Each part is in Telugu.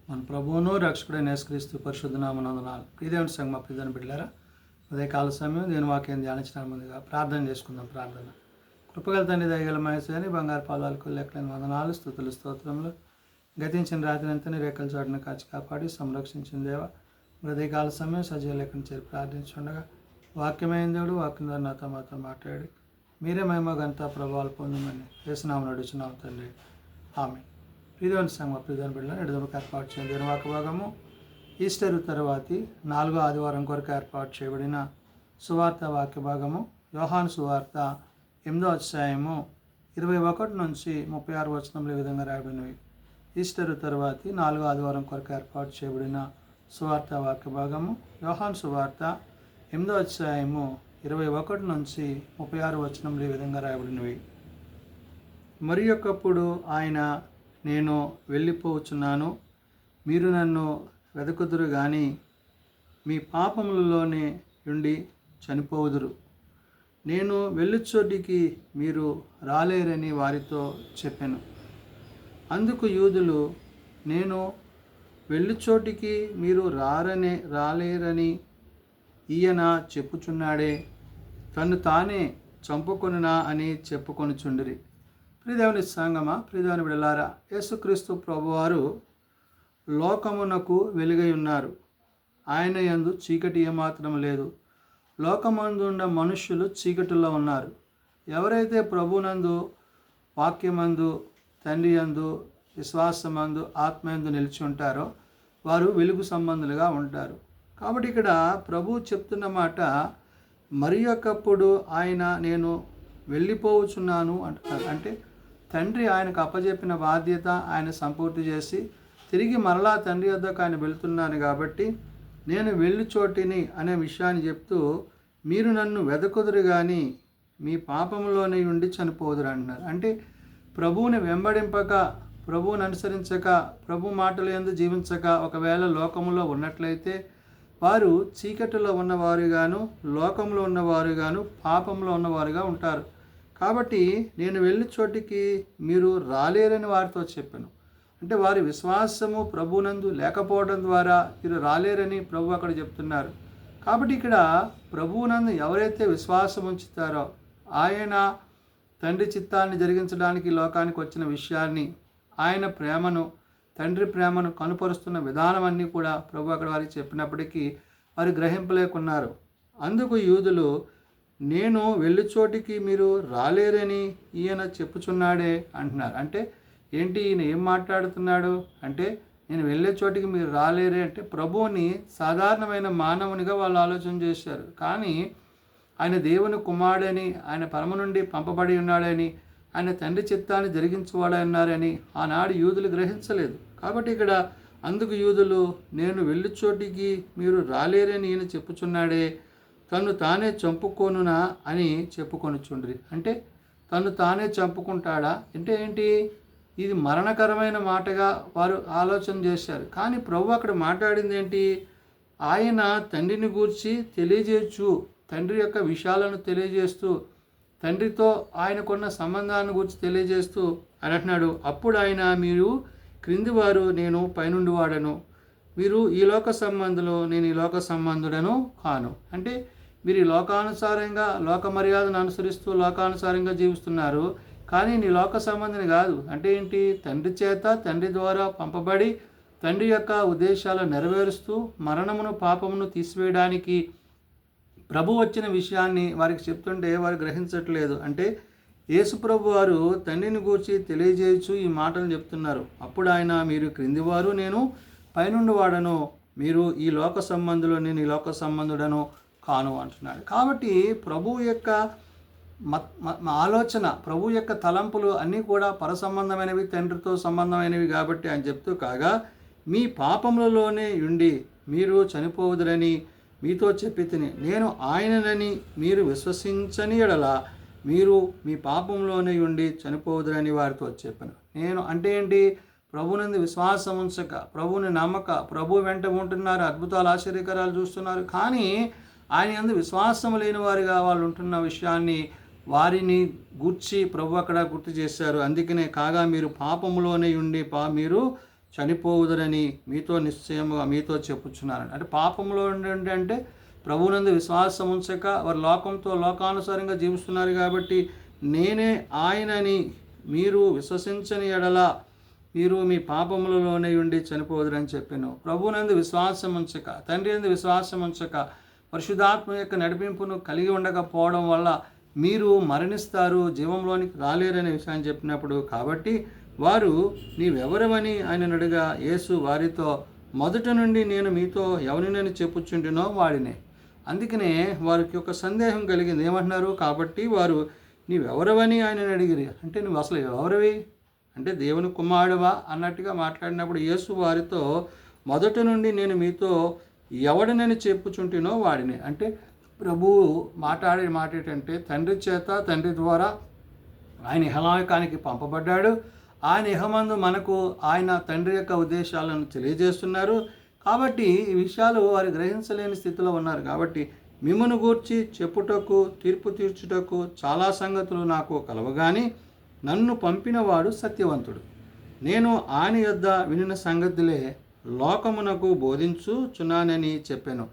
మన ప్రభువును రక్షకుడైన యేసుక్రీస్తు పరిశుద్ధ నామమున ప్రియదేవుని సంగమ ప్రియదని బిడ్డలారా, ఉదయకాల సమయం దేవుని వాక్యం ధ్యానించడానికి ముందుగా ప్రార్థన చేసుకుందాం. ప్రార్థన. కృపగల తండ్రి, దయగల మహేశ్వరి, బంగారు పాదాలకు లెక్కలేని వందనాలు, స్తుతులు, స్తోత్రములు. గతించిన రాత్రి అంతా రేఖల చాటును కాచి కాపాడి సంరక్షించిన దేవ, ఉదయకాల సమయం సజీవ లెక్కను చేరి ప్రార్థించుండగా వాక్యమైన దేవుడు వాక్యం ద్వారా నాతో మాతో మాట్లాడి మీరే మహిమ ఘనత ప్రభావాలు పొందమని యేసునామమున అడుగుచున్నాం తండ్రి. ఆమె. ప్రియదేవుని సంగమ ప్రియదేవుని బిడ్డలను ఎడదముకు ఏర్పాటు చేయడం దేవుని వాక్య భాగము ఈస్టర్ తర్వాతి 4వ ఆదివారం కొరకు ఏర్పాటు చేయబడిన సువార్త వాక్య భాగము యోహాను సువార్త 8వ అధ్యాయము 21 నుంచి 36 వచనములు ఈ విధంగా రాయబడినవి. ఈస్టర్ తర్వాతి 4వ ఆదివారం కొరకు ఏర్పాటు చేయబడిన సువార్త వాక్య భాగము యోహాను సువార్త 8వ అధ్యాయము 21 నుంచి 36 వచనములు ఈ విధంగా రాయబడినవి. మరి ఒకప్పుడు ఆయన, నేను వెళ్ళిపోవచ్చున్నాను, మీరు నన్ను వెదకుదురు గాని మీ పాపములలోనే ఉండి చనిపోవుదురు. నేను వెళ్ళుచోటికి మీరు రాలేరని వారితో చెప్పాను. అందుకు యూదులు, నేను వెళ్ళుచోటికి మీరు రాలేరని ఈయన చెప్పుచున్నాడే, తను తానే చంపుకొనునా అని చెప్పుకొనుచుండిరి. ప్రియదేవుని సంగమా, ప్రియదేవుని బిడ్డలారా, యేసుక్రీస్తు ప్రభువారు లోకమునకు వెలుగై ఉన్నారు. ఆయన యందు చీకటి ఏమాత్రం లేదు. లోకమందున్న మనుష్యులు చీకటిలో ఉన్నారు. ఎవరైతే ప్రభునందు, వాక్యమందు, తండ్రి యందు, విశ్వాసమందు, ఆత్మయందు నిలిచి ఉంటారో వారు వెలుగు సంబంధులుగా ఉంటారు. కాబట్టి ఇక్కడ ప్రభు చెప్తున్న మాట, మరి ఒకప్పుడు ఆయన, నేను వెళ్ళిపోవచ్చున్నాను అంటున్నారు. అంటే తండ్రి ఆయనకు అప్పచెప్పిన బాధ్యత ఆయన సంపూర్తి చేసి తిరిగి మరలా తండ్రి వద్దకు ఆయన వెళుతున్నాను కాబట్టి నేను వెళ్ళి చోటిని అనే విషయాన్ని చెప్తూ, మీరు నన్ను వెదకుదురు కానీ మీ పాపంలోనే ఉండి చనిపోదురు అంటున్నారు. అంటే ప్రభువుని వెంబడింపక, ప్రభువుని అనుసరించక, ప్రభు మాటల యందు జీవించక ఒకవేళ లోకములో ఉన్నట్లయితే వారు చీకటిలో ఉన్నవారుగాను, లోకంలో ఉన్నవారుగాను, పాపంలో ఉన్నవారుగా ఉంటారు. కాబట్టి నేను వెళ్ళి చోటికి మీరు రాలేరని వారితో చెప్పాను. అంటే వారి విశ్వాసము ప్రభునందు లేకపోవడం ద్వారా మీరు రాలేరని ప్రభు అక్కడ చెప్తున్నారు. కాబట్టి ఇక్కడ ప్రభువునందు ఎవరైతే విశ్వాసం ఉంచుతారో, ఆయన తండ్రి చిత్తాన్ని జరిగించడానికి లోకానికి వచ్చిన విషయాన్ని, ఆయన ప్రేమను, తండ్రి ప్రేమను కనుపరుస్తున్న విధానం అన్నీ కూడా ప్రభు అక్కడ వారికి చెప్పినప్పటికీ వారు గ్రహింపలేకున్నారు. అందుకు యూదులు, నేను వెళ్ళి చోటికి మీరు రాలేరని ఈయన చెప్పుచున్నాడే అంటున్నారు. అంటే ఏంటి, ఈయన ఏం మాట్లాడుతున్నాడు అంటే, నేను వెళ్ళే చోటికి మీరు రాలేరే అంటే ప్రభువుని సాధారణమైన మానవునిగా వాళ్ళు ఆలోచన చేశారు. కానీ ఆయన దేవుని కుమారుడని, ఆయన పరమ నుండి పంపబడి ఉన్నాడని, ఆయన తండ్రి చిత్తాన్ని జరిగించువాడన్నారని ఆనాడు యూదులు గ్రహించలేదు. కాబట్టి ఇక్కడ అందుకు యూదులు, నేను వెళ్ళి చోటికి మీరు రాలేరని ఈయన చెప్పుచున్నాడే, తను తానే చంపుకొనునా అని చెప్పుకొనుచుండ్రి. అంటే తను తానే చంపుకుంటాడా అంటే ఏంటి, ఇది మరణకరమైన మాటగా వారు ఆలోచన చేశారు. కానీ ప్రభు అక్కడ మాట్లాడింది ఏంటి, ఆయన తండ్రిని గూర్చి తెలియజేయచ్చు, తండ్రి యొక్క విషయాలను తెలియజేస్తూ, తండ్రితో ఆయనకున్న సంబంధాన్ని గురించి తెలియజేస్తూ అని అంటున్నాడు. అప్పుడు ఆయన, మీరు క్రింది వారు, నేను పైనుండి వాడను, మీరు ఈ లోక సంబంధులు, నేను ఈ లోక సంబంధుడను కాను. అంటే మీరు ఈ లోకానుసారంగా, లోక మర్యాదను అనుసరిస్తూ లోకానుసారంగా జీవిస్తున్నారు, కానీ నీ లోక సంబంధిని కాదు. అంటే ఏంటి, తండ్రి చేత, తండ్రి ద్వారా పంపబడి తండ్రి యొక్క ఉద్దేశాలను నెరవేరుస్తూ మరణమును, పాపమును తీసివేయడానికి ప్రభు వచ్చిన విషయాన్ని వారికి చెప్తుంటే వారు గ్రహించట్లేదు. అంటే యేసుప్రభు వారు తండ్రిని గూర్చి తెలియజేయచ్చు ఈ మాటలు చెప్తున్నారు. అప్పుడు ఆయన, మీరు క్రిందివారు, నేను పైనుండి వాడను, మీరు ఈ లోక సంబంధులు, నేను ఈ లోక సంబంధుడను కాను అంటున్నాడు. కాబట్టి ప్రభు యొక్క ఆలోచన, ప్రభు యొక్క తలంపులు అన్నీ కూడా పరసంబంధమైనవి, తండ్రితో సంబంధమైనవి. కాబట్టి ఆయన చెప్తూ కాగా, మీ పాపములలోనే ఉండి మీరు చనిపోవుదురని మీతో చెప్పి తిని, నేను ఆయననని మీరు విశ్వసించని ఎడల మీరు మీ పాపంలోనే ఉండి చనిపోవుదురని వారితో చెప్పాను. నేను అంటే ఏంటి, ప్రభునందు విశ్వాసం ఉంచక, ప్రభువుని నమ్మక, ప్రభు వెంట ఉంటున్నారు, అద్భుతాలు, ఆశ్చర్యకరాలు చూస్తున్నారు, కానీ ఆయన యందు విశ్వాసం లేని వారిగా వాళ్ళు ఉంటున్న విషయాన్ని వారిని గూర్చి ప్రభు అక్కడ గుర్తు చేశారు. అందుకనే కాగా మీరు పాపములోనే ఉండి మీరు చనిపోవుదరని మీతో నిశ్చయముగా మీతో చెప్పుచున్నాను. అంటే పాపంలో ఉండండి అంటే ప్రభువునందు విశ్వాసం ఉంచక వారు లోకంతో లోకానుసారంగా జీవిస్తున్నారు కాబట్టి నేనే ఆయనని మీరు విశ్వసించని ఎడల మీరు మీ పాపములలోనే ఉండి చనిపోదురని చెప్పాను. ప్రభువునందు విశ్వాసం ఉంచక, తండ్రి యందు విశ్వాసం ఉంచక, పరిశుద్ధాత్మ యొక్క నడిపింపును కలిగి ఉండకపోవడం వల్ల మీరు మరణిస్తారు, జీవంలోనికి రాలేరనే విషయాన్ని చెప్పినప్పుడు కాబట్టి వారు నీవెవరవని ఆయన అడగా యేసు వారితో మొదట నుండి నేను మీతో ఎవరినని చెప్పుచుంటినో వాడినే. అందుకనే వారికి ఒక సందేహం కలిగింది. ఏమంటున్నారు? కాబట్టి వారు నీవెవరవని ఆయన అడిగిరి. అంటే నువ్వు అసలు ఎవరివి అంటే దేవుని కుమారుడువా అన్నట్టుగా మాట్లాడినప్పుడు యేసు వారితో మొదట నుండి నేను మీతో ఎవడినని చెప్పుచుంటినో వాడిని. అంటే ప్రభువు మాట్లాడే మాట ఏంటంటే తండ్రి చేత, తండ్రి ద్వారా ఆయన ఇహలోకానికి పంపబడ్డాడు. ఆయన ఇహమందు మనకు ఆయన తండ్రి యొక్క ఉద్దేశాలను తెలియజేస్తున్నారు. కాబట్టి ఈ విషయాలు వారు గ్రహించలేని స్థితిలో ఉన్నారు. కాబట్టి మిమ్మను గూర్చి చెప్పుటకు, తీర్పు తీర్చుటకు చాలా సంగతులు నాకు కలవగాని నన్ను పంపినవాడు సత్యవంతుడు. నేను ఆయన యొద్ద వినిన సంగతులే లోకమునకు బోధించుచున్నానని చెప్పాను.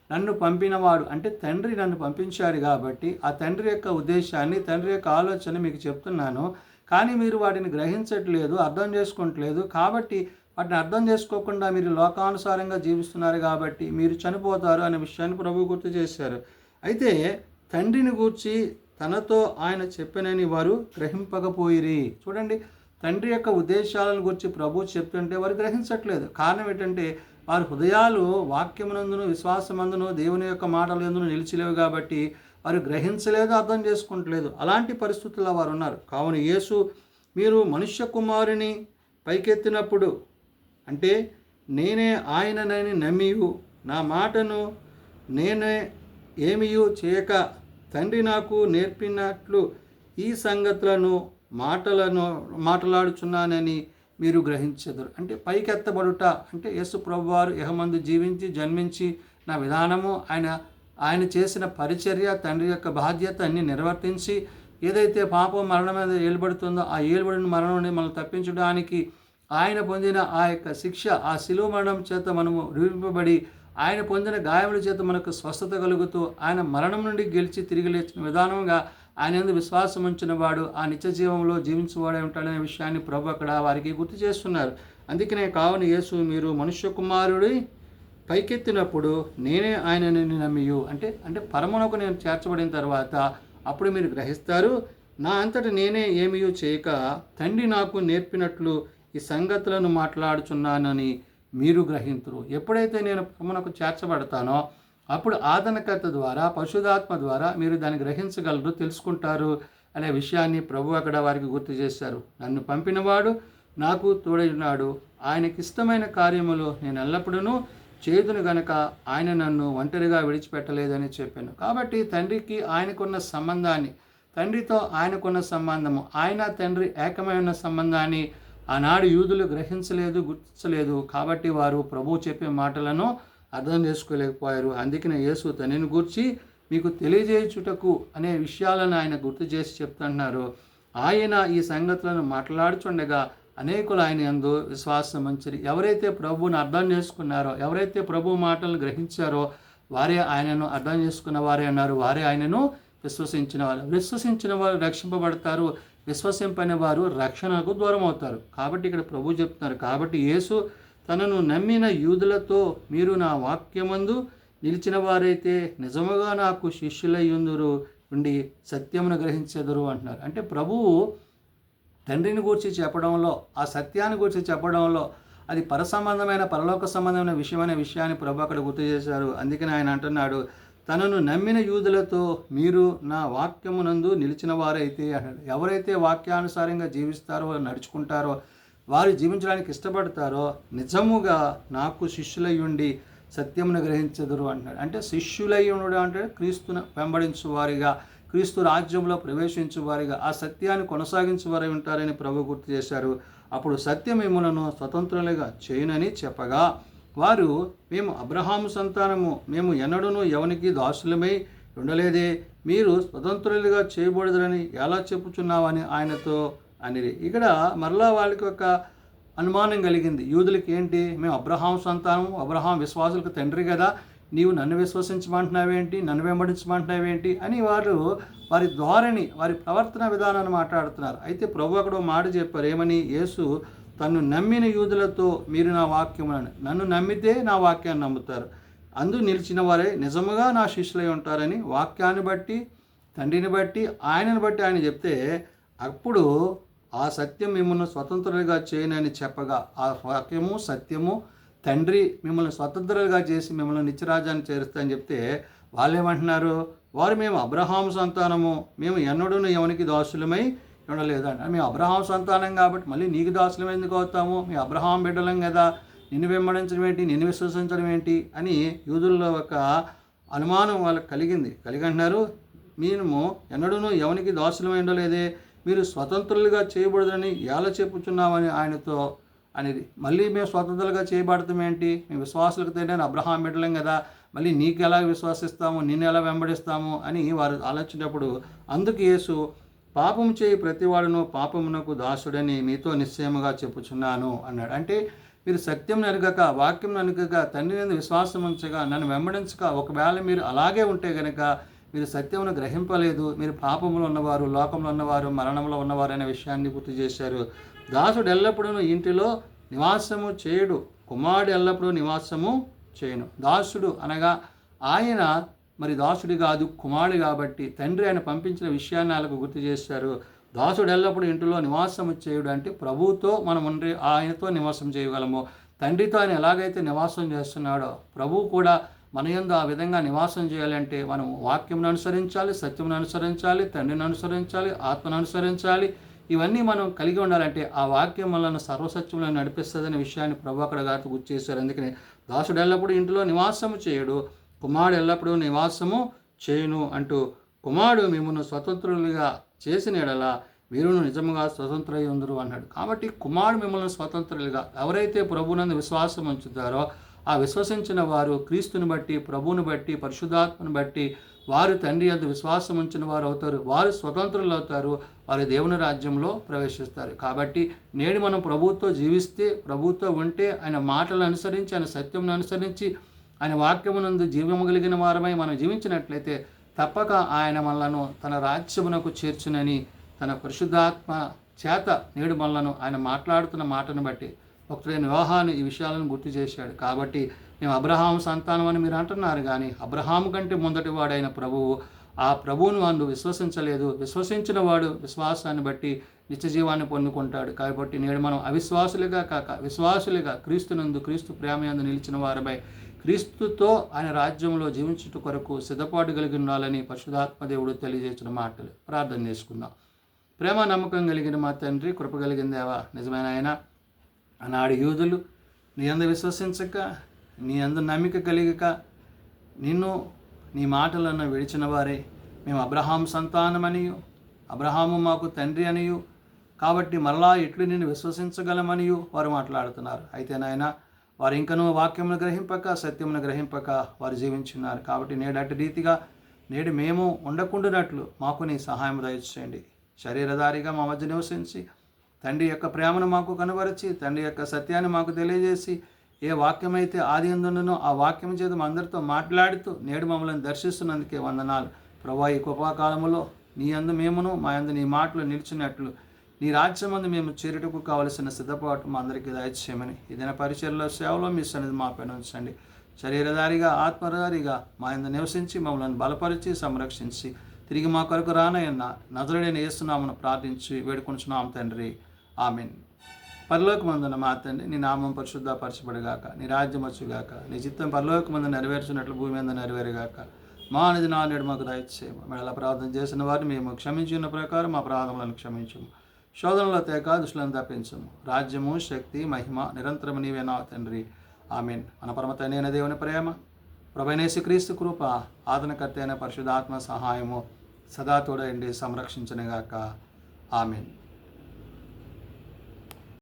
నన్ను పంపినవాడు అంటే తండ్రి నన్ను పంపించారు కాబట్టి ఆ తండ్రి యొక్క ఉద్దేశాన్ని, తండ్రి యొక్క ఆలోచన మీకు చెప్తున్నాను. కానీ మీరు వాటిని గ్రహించట్లేదు, అర్థం చేసుకోవట్లేదు. కాబట్టి వాటిని అర్థం చేసుకోకుండా మీరు లోకానుసారంగా జీవిస్తున్నారు కాబట్టి మీరు చనిపోతారు అనే విషయాన్ని ప్రభు గుర్తు చేశారు. అయితే తండ్రిని గూర్చి తనతో ఆయన చెప్పనని వారు గ్రహింపకపోయిరి. చూడండి, తండ్రి యొక్క ఉద్దేశాలను గురించి ప్రభు చెప్తుంటే వారు గ్రహించట్లేదు. కారణం ఏంటంటే వారి హృదయాలు వాక్యమునందును విశ్వాసమందును దేవుని యొక్క మాటల యందును నిలిచిలేవు కాబట్టి వారు గ్రహించలేదు, అర్థం చేసుకుంటలేదు. అలాంటి పరిస్థితుల్లో వారు ఉన్నారు. కావున యేసు మీరు మనుష్య కుమారుని పైకెత్తినప్పుడు అంటే నేనే ఆయననని నమ్మియు నా మాటను నేనే ఏమియు చేయక తండ్రి నాకు నేర్పినట్లు ఈ సంగతులను మాట్లాడుచున్నానని మీరు గ్రహించెదరు. అంటే పైకెత్తబడుట అంటే యేసు ప్రభువారు ఇహమందు జీవించి జన్మించి నా విధానము ఆయన చేసిన పరిచర్య, తండ్రి యొక్క బాధ్యత అన్ని నిర్వర్తించి ఏదైతే పాపం మరణం మీద ఏలుబడుతుందో ఆ ఏలుబడిన మరణం నుండి మనం తప్పించడానికి ఆయన పొందిన ఆ యొక్క శిక్ష, ఆ శిలువ మరణం చేత మనము రూపింపబడి ఆయన పొందిన గాయముల చేత మనకు స్వస్థత కలుగుతూ ఆయన మరణం నుండి గెలిచి తిరిగి లేచిన విధానంగా ఆయన యందు విశ్వాసం ఉంచిన వాడు ఆ నిత్య జీవంలో జీవించేవాడే ఉంటాడనే విషయాన్ని ప్రభు అక్కడ వారికి గుర్తు చేస్తున్నారు. అందుకనే కావున యేసు మీరు మనుష్య కుమారుడి పైకెత్తినప్పుడు నేనే ఆయనని నమ్మియు అంటే పరమునకు నేను చేర్చబడిన తర్వాత అప్పుడు మీరు గ్రహిస్తారు. నా అంతటా నేనే ఏమీయూ చేయక తండ్రి నాకు నేర్పినట్లు ఈ సంగతులను మాట్లాడుచున్నానని మీరు గ్రహింతురు. ఎప్పుడైతే నేను పరమునకు చేర్చబడతానో అప్పుడు ఆదరణకర్త ద్వారా, పరిశుద్ధాత్మ ద్వారా మీరు దాన్ని గ్రహించగలరు, తెలుసుకుంటారు అనే విషయాన్ని ప్రభు అక్కడ వారికి గుర్తు చేశారు. నన్ను పంపినవాడు నాకు తోడైనాడు, ఆయనకి ఇష్టమైన కార్యములు నేను ఎల్లప్పుడూ చేదును గనక ఆయన నన్ను ఒంటరిగా విడిచిపెట్టలేదని చెప్పాను. కాబట్టి తండ్రికి ఆయనకున్న సంబంధాన్ని, తండ్రితో ఆయనకున్న సంబంధము, ఆయన తండ్రి ఏకమై ఉన్న సంబంధాన్ని ఆనాడు యూదులు గ్రహించలేదు, గుర్తించలేదు. కాబట్టి వారు ప్రభువు చెప్పే మాటలను అర్థం చేసుకోలేకపోయారు. అందుకనే యేసు తనని గూర్చి మీకు తెలియజేయుటకు అనే విషయాలను ఆయన గుర్తు చేసి చెప్తున్నారు. ఆయన ఈ సంగతులను మాట్లాడుచుండగా అనేకులు ఆయన యందు విశ్వాసం ఉంచిరి. ఎవరైతే ప్రభువుని అర్థం చేసుకున్నారో, ఎవరైతే ప్రభు మాటలను గ్రహించారో వారే ఆయనను అర్థం చేసుకున్న వారే అన్నారు. వారే ఆయనను విశ్వసించిన వారు రక్షింపబడతారు, విశ్వసింపని వారు రక్షణకు దూరం అవుతారు. కాబట్టి ఇక్కడ ప్రభు చెప్తున్నారు. కాబట్టి యేసు తనను నమ్మిన యూదులతో మీరు నా వాక్యమందు నిలిచిన వారైతే నిజముగా నాకు శిష్యులయ్యుందురు ఉండి సత్యమును గ్రహించెదరు అంటున్నారు. అంటే ప్రభువు తండ్రిని గూర్చి చెప్పడంలో, ఆ సత్యాన్ని గూర్చి చెప్పడంలో అది పరసంబంధమైన పరలోక సంబంధమైన విషయమైన విషయాన్ని ప్రభు అక్కడ గుర్తు చేశారు. అందుకని ఆయన అంటున్నాడు, తనను నమ్మిన యూదులతో మీరు నా వాక్యమునందు నిలిచిన వారైతే అన్నాడు. ఎవరైతే వాక్యానుసారంగా జీవిస్తారో, నడుచుకుంటారో, వారు జీవించడానికి ఇష్టపడతారో నిజముగా నాకు శిష్యులై ఉండి సత్యమును గ్రహించెదరు అంటున్నాడు. అంటే శిష్యులై ఉండడం అంటే క్రీస్తును వెంబడించు వారిగా, క్రీస్తు రాజ్యంలో ప్రవేశించు వారిగా, ఆ సత్యాన్ని కొనసాగించు వారై ఉంటారని ప్రభు గుర్తు చేశారు. అప్పుడు సత్యం మిమ్ములను స్వతంత్రులుగా చేయునని చెప్పగా వారు మేము అబ్రహాము సంతానము, మేము ఎన్నడూనూ ఎవనికి దాసులమై ఉండలేదే, మీరు స్వతంత్రులుగా చేయబడదురని ఎలా చెప్పుచున్నావని ఆయనతో అనిరి. ఇక్కడ మరలా వాళ్ళకి ఒక అనుమానం కలిగింది. యూదులకి ఏంటి, మేము అబ్రహాం సంతానం, అబ్రహాం విశ్వాసులకు తండ్రి కదా, నీవు నన్ను విశ్వసించమంటున్నావేంటి, నన్ను వెంబడించమంటున్నావేంటి అని వారి ధోరణి, వారి ప్రవర్తన విధానాన్ని మాట్లాడుతున్నారు. అయితే ప్రభు అక్కడ మాట చెప్పారు, ఏమని? యేసు తను నమ్మిన యూదులతో మీరు నా వాక్యములను, నన్ను నమ్మితే నా వాక్యాన్ని నమ్ముతారు, అందు నిలిచిన వారే నిజముగా నా శిష్యులై ఉంటారని వాక్యాన్ని బట్టి, తండ్రిని బట్టి, ఆయనను బట్టి ఆయన చెప్తే, అప్పుడు ఆ సత్యం మిమ్మల్ని స్వతంత్రులుగా చేయనని చెప్పగా, ఆ వాక్యము సత్యము తండ్రి మిమ్మల్ని స్వతంత్రులుగా చేసి మిమ్మల్ని నిత్యరాజ్యాన్ని చేరుస్తాయని చెప్తే, వాళ్ళేమంటున్నారు? వారు మేము అబ్రహాం సంతానము, మేము ఎన్నడూను ఎవనికి దాసులమై ఉండలేదండి. మేము అబ్రహాం సంతానం కాబట్టి మళ్ళీ నీకు దాసులం ఎందుకు అవుతాము? మేము అబ్రహాం బిడ్డలం కదా, నిన్ను వెంబడించడం ఏంటి, నిన్ను విశ్వసించడం ఏంటి అని యూదుల్లో ఒక అనుమానం వాళ్ళకి కలిగి అంటున్నారు, మేము ఎన్నడూను ఎవనికి దాసులమై ఉండలేదే, మీరు స్వతంత్రులుగా చేయబడదని ఎలా చెప్పుచున్నామని ఆయనతో అనేది. మళ్ళీ మేము స్వతంత్రులుగా చేయబడతాం ఏంటి, మేము విశ్వాసులకు తెలియని అబ్రహాం బిడ్డలం కదా, మళ్ళీ నీకు ఎలా విశ్వసిస్తాము, నిన్ను ఎలా వెంబడిస్తాము అని వారు ఆలోచించినప్పుడు, అందుకు యేసు పాపము చేయి ప్రతివాడును పాపమునకు దాసుడని మీతో నిశ్చయముగా చెప్పుచున్నాను అన్నాడు. అంటే మీరు సత్యం ఎరుగక, వాక్యం ఎరుగక, తండ్రి మీద విశ్వాసం ఉంచగా, నన్ను వెంబడించక, ఒకవేళ మీరు అలాగే ఉంటే గనక మీరు సత్యమును గ్రహింపలేదు, మీరు పాపములో ఉన్నవారు, లోకంలో ఉన్నవారు, మరణంలో ఉన్నవారు అనే విషయాన్ని గుర్తు చేశారు. దాసుడు ఎల్లప్పుడూ ఇంటిలో నివాసము చేయడు, కుమారుడు ఎల్లప్పుడూ నివాసము చేయను. దాసుడు అనగా ఆయన మరి దాసుడు కాదు, కుమారుడు కాబట్టి తండ్రి ఆయన పంపించిన విషయాన్ని వాళ్ళకు గుర్తు చేశారు. దాసుడు ఎల్లప్పుడూ ఇంటిలో నివాసము చేయుడు అంటే ప్రభువుతో మనం ఉండి ఆయనతో నివాసం చేయగలము. తండ్రితో ఆయన ఎలాగైతే నివాసం చేస్తున్నాడో ప్రభువు కూడా మన యందు ఆ విధంగా నివాసం చేయాలంటే మనం వాక్యమును అనుసరించాలి, సత్యమును అనుసరించాలి, తండ్రిని అనుసరించాలి, ఆత్మను అనుసరించాలి. ఇవన్నీ మనం కలిగి ఉండాలంటే ఆ వాక్యం మనల్ని సర్వసత్యంలో నడిపిస్తుందనే విషయాన్ని ప్రభు అక్కడ గారు గుర్తు చేశారు. అందుకని దాసుడు ఎల్లప్పుడూ ఇంటిలో నివాసము చేయడు, కుమారుడు ఎల్లప్పుడూ నివాసము చేయును అంటూ, కుమారుడు మిమ్మల్ని స్వతంత్రులుగా చేసిన ఎడల మీరును నిజముగా స్వతంత్రై ఉందరు అన్నాడు. కాబట్టి కుమారుడు మిమ్మల్ని స్వతంత్రులుగా, ఎవరైతే ప్రభువునందు విశ్వాసం ఉంచుతారో ఆ విశ్వసించిన వారు క్రీస్తుని బట్టి, ప్రభువుని బట్టి, పరిశుద్ధాత్మను బట్టి వారు తండ్రి యందు విశ్వాసం ఉంచిన వారు అవుతారు, వారు స్వతంత్రులు అవుతారు, వారు దేవుని రాజ్యంలో ప్రవేశిస్తారు. కాబట్టి నేడు మనం ప్రభువుతో జీవిస్తే, ప్రభువుతో ఉంటే, ఆయన మాటలను అనుసరించి, ఆయన సత్యమును అనుసరించి, ఆయన వాక్యమునందు జీవము కలిగిన వారమై మనం జీవించినట్లయితే తప్పక ఆయన మనలను తన రాజ్యమునకు చేర్చునని తన పరిశుద్ధాత్మ చేత నేడు మనలను ఆయన మాట్లాడుతున్న మాటను బట్టి భక్తుడైన యోహాను ఈ విషయాలను గుర్తు చేశాడు. కాబట్టి మేము అబ్రహాం సంతానం అని మీరు అంటున్నారు, కానీ అబ్రహాము కంటే ముందటి వాడైన ప్రభువు, ఆ ప్రభువును వాళ్ళు విశ్వసించలేదు. విశ్వసించిన వాడు విశ్వాసాన్ని బట్టి నిత్యజీవాన్ని పొందుకుంటాడు. కాబట్టి నేడు మనం అవిశ్వాసులుగా కాక విశ్వాసులుగా క్రీస్తునందు, క్రీస్తు ప్రేమయందు నిలిచిన వారిపై క్రీస్తుతో ఆయన రాజ్యంలో జీవించుట కొరకు సిద్ధపాటు కలిగి ఉండాలని పరిశుధాత్మ దేవుడు తెలియజేసిన మాటలు ప్రార్థన చేసుకుందాం. ప్రేమ నమ్మకం కలిగిన మా తండ్రి, కృప కలిగిన దేవా, నిజమైన ఆయన, ఆనాడు యూదులు నీ అందు విశ్వసించక, నీ అందు నమ్మిక కలిగక, నిన్ను నీ మాటలను విడిచిన వారే మేము అబ్రహాం సంతానమనియు, అబ్రహాము మాకు తండ్రి అనియు, కాబట్టి మరలా ఎట్లు నిన్ను విశ్వసించగలమనియు వారు మాట్లాడుతున్నారు. అయితే నాయన వారు ఇంకనూ వాక్యమును గ్రహింపక, సత్యమును గ్రహింపక వారు జీవించున్నారు. కాబట్టి నేడు అటు రీతిగా నేడు మేము ఉండకుండానట్లు మాకు నీ సహాయం దయచేయండి. శరీరధారిగా మా మధ్య నివసించి తండ్రి యొక్క ప్రేమను మాకు కనబరిచి, తండ్రి యొక్క సత్యాన్ని మాకు తెలియజేసి, ఏ వాక్యమైతే ఆది అందునో ఆ వాక్యం చేత మా అందరితో మాట్లాడుతూ నేడు మమ్మల్ని దర్శిస్తున్నందుకే వందనాలు. ప్రభువా, ఈ కృపాకాలములో నీ అందు మేమును, మా అందు నీ మాటలు నిలిచినట్లు నీ రాజ్యమందు మేము చేరుటకు కావలసిన సిద్ధపాటు మా అందరికీ దయచేయమని ఈ దిన పరిచర్లో సేవలో మీ సన్నిధి మా పైన ఉంచండి. శరీరధారిగా, ఆత్మధారిగా మా యందు నివసించి మమ్మల్ని బలపరిచి సంరక్షించి తిరిగి మా కొరకు రానయ్యన్న నజరుడైన యేసునామమున ప్రార్థించి వేడుకొనుచున్నాం తండ్రి, ఆమేన్. పరలోకమందున్న మా తండ్రి, నీ నామం పరిశుద్ధపరచబడుగాక, నీ రాజ్యం వచ్చుగాక, నీ చిత్తం పరలోకమందు నెరవేర్చినట్లు భూమి మీద నెరవేరుగాక. మా అనేది నా నేడు మాకు దయచేయము. మేము ఎలా ప్రార్థన చేసిన వారిని మేము క్షమించిన ప్రకారం మా ప్రార్థనలను క్షమించము. శోధనలో తేక దుష్టులను తప్పించము. రాజ్యము, శక్తి, మహిమ నిరంతరము నీవే నా తండ్రి, ఆమేన్. మన పరమ తండ్రి అయిన దేవుని ప్రేమ, ప్రభువైన యేసుక్రీస్తు కృప, ఆదరణకర్త అయిన పరిశుద్ధాత్మ సహాయము సదా తోడైండి సంరక్షించునుగాక. ఆమేన్.